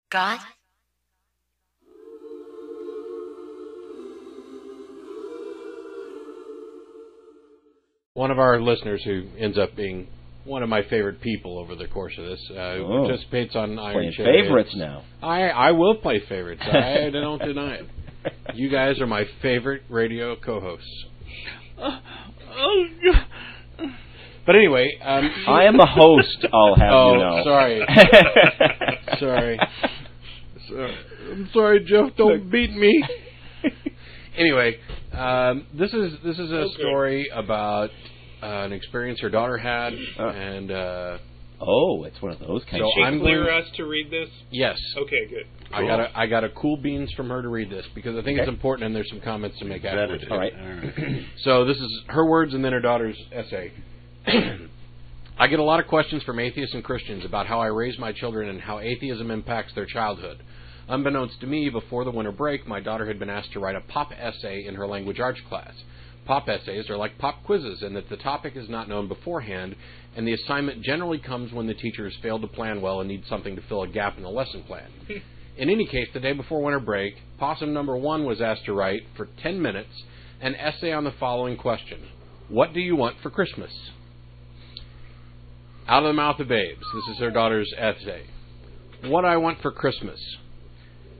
God? One of our listeners who ends up being one of my favorite people over the course of this participates on Iron Playing Chariots. favorites now. I will play favorites. I don't deny it. You guys are my favorite radio co-hosts. But anyway, I am the host. I'll have you know. Sorry. I'm sorry, Jeff. Don't beat me. Anyway, this is a story about an experience her daughter had, and it's one of those kind of. Did she clear us to read this? Yes. Okay, good. Cool. I got a cool beans from her to read this because I think it's important, and there's some comments to make afterwards. All right. So this is her words and then her daughter's essay. I get a lot of questions from atheists and Christians about how I raise my children and how atheism impacts their childhood. Unbeknownst to me, before the winter break, my daughter had been asked to write a pop essay in her language arts class. Pop essays are like pop quizzes in that the topic is not known beforehand, and the assignment generally comes when the teacher has failed to plan well and needs something to fill a gap in the lesson plan. In any case, the day before winter break, possum number 1 was asked to write, for 10 minutes, an essay on the following question. What do you want for Christmas? Out of the mouth of babes. This is her daughter's essay. What I want for Christmas.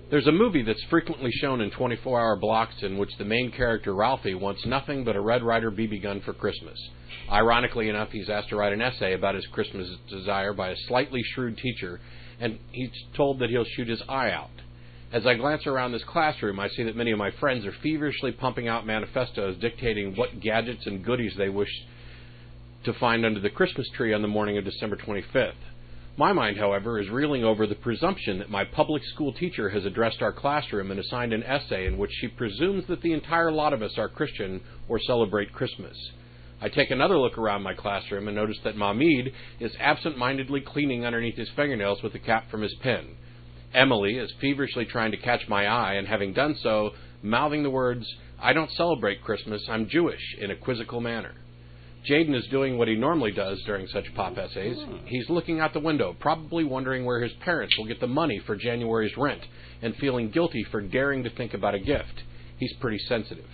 There's a movie that's frequently shown in 24-hour blocks in which the main character, Ralphie, wants nothing but a Red Ryder BB gun for Christmas. Ironically enough, he's asked to write an essay about his Christmas desire by a slightly shrewd teacher, and he's told that he'll shoot his eye out. As I glance around this classroom, I see that many of my friends are feverishly pumping out manifestos dictating what gadgets and goodies they wish to find under the Christmas tree on the morning of December 25th. My mind, however, is reeling over the presumption that my public school teacher has addressed our classroom and assigned an essay in which she presumes that the entire lot of us are Christian or celebrate Christmas. I take another look around my classroom and notice that Mahmoud is absent-mindedly cleaning underneath his fingernails with the cap from his pen. Emily is feverishly trying to catch my eye and, having done so, mouthing the words, "I don't celebrate Christmas, I'm Jewish," in a quizzical manner. Jaden is doing what he normally does during such pop essays. He's looking out the window, probably wondering where his parents will get the money for January's rent, and feeling guilty for daring to think about a gift. He's pretty sensitive.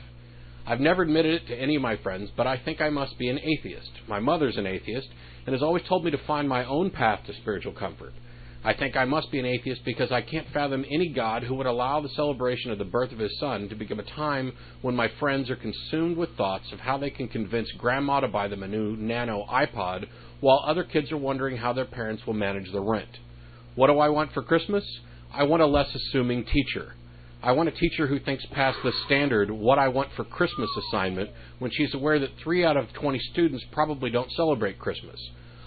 I've never admitted it to any of my friends, but I think I must be an atheist. My mother's an atheist, and has always told me to find my own path to spiritual comfort. I think I must be an atheist because I can't fathom any God who would allow the celebration of the birth of his son to become a time when my friends are consumed with thoughts of how they can convince grandma to buy them a new nano iPod while other kids are wondering how their parents will manage the rent. What do I want for Christmas? I want a less assuming teacher. I want a teacher who thinks past the standard what I want for Christmas assignment when she's aware that 3 out of 20 students probably don't celebrate Christmas.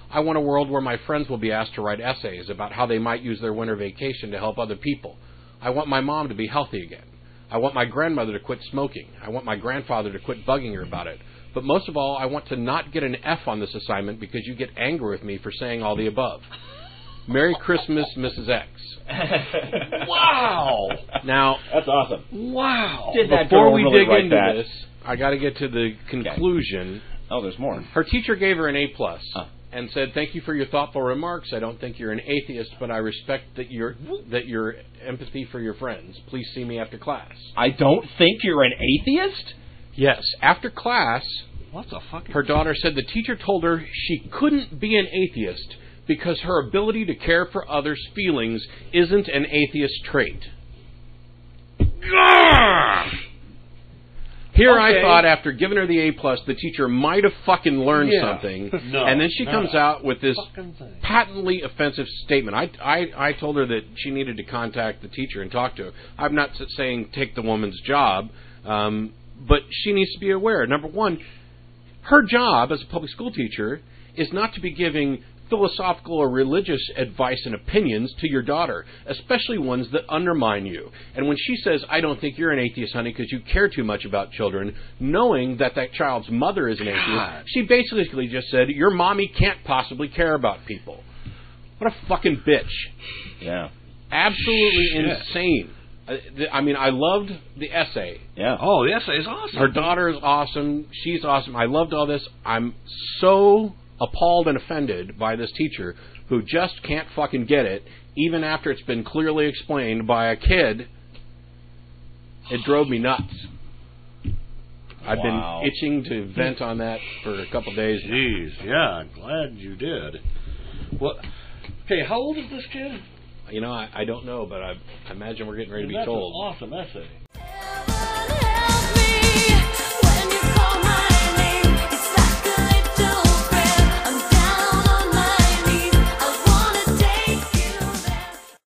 I want a world where my friends will be asked to write essays about how they might use their winter vacation to help other people. I want my mom to be healthy again. I want my grandmother to quit smoking. I want my grandfather to quit bugging her about it. But most of all, I want to not get an F on this assignment because you get angry with me for saying all the above. Merry Christmas, Mrs. X. Wow! Now, that's awesome. Wow! Did that Before girl we really dig write into that? this, I got to get to the conclusion. Oh, there's more. Her teacher gave her an A+. And said, "Thank you for your thoughtful remarks. I don't think you're an atheist, but I respect that your empathy for your friends. Please see me after class." I don't think you're an atheist? Yes. After class, what's a fucking... her daughter said the teacher told her she couldn't be an atheist because her ability to care for others' feelings isn't an atheist trait. Here I thought, after giving her the A+, the teacher might have fucking learned something, and then she comes out with this patently offensive statement. I told her that she needed to contact the teacher and talk to her. I'm not saying take the woman's job, but she needs to be aware. Number one, her job as a public school teacher is not to be giving philosophical or religious advice and opinions to your daughter, especially ones that undermine you. And when she says, "I don't think you're an atheist, honey, because you care too much about children," knowing that that child's mother is an atheist, she basically just said, "Your mommy can't possibly care about people." What a fucking bitch. Yeah. Absolutely insane. I mean, I loved the essay. Yeah. Oh, the essay is awesome. Her daughter is awesome. She's awesome. I loved all this. I'm so appalled and offended by this teacher who just can't fucking get it even after it's been clearly explained by a kid, it drove me nuts. I've Wow. been itching to vent on that for a couple days now. Jeez, yeah, I'm glad you did. What? Okay, how old is this kid? You know, I don't know, but I imagine we're getting ready to be That's told. an awesome essay.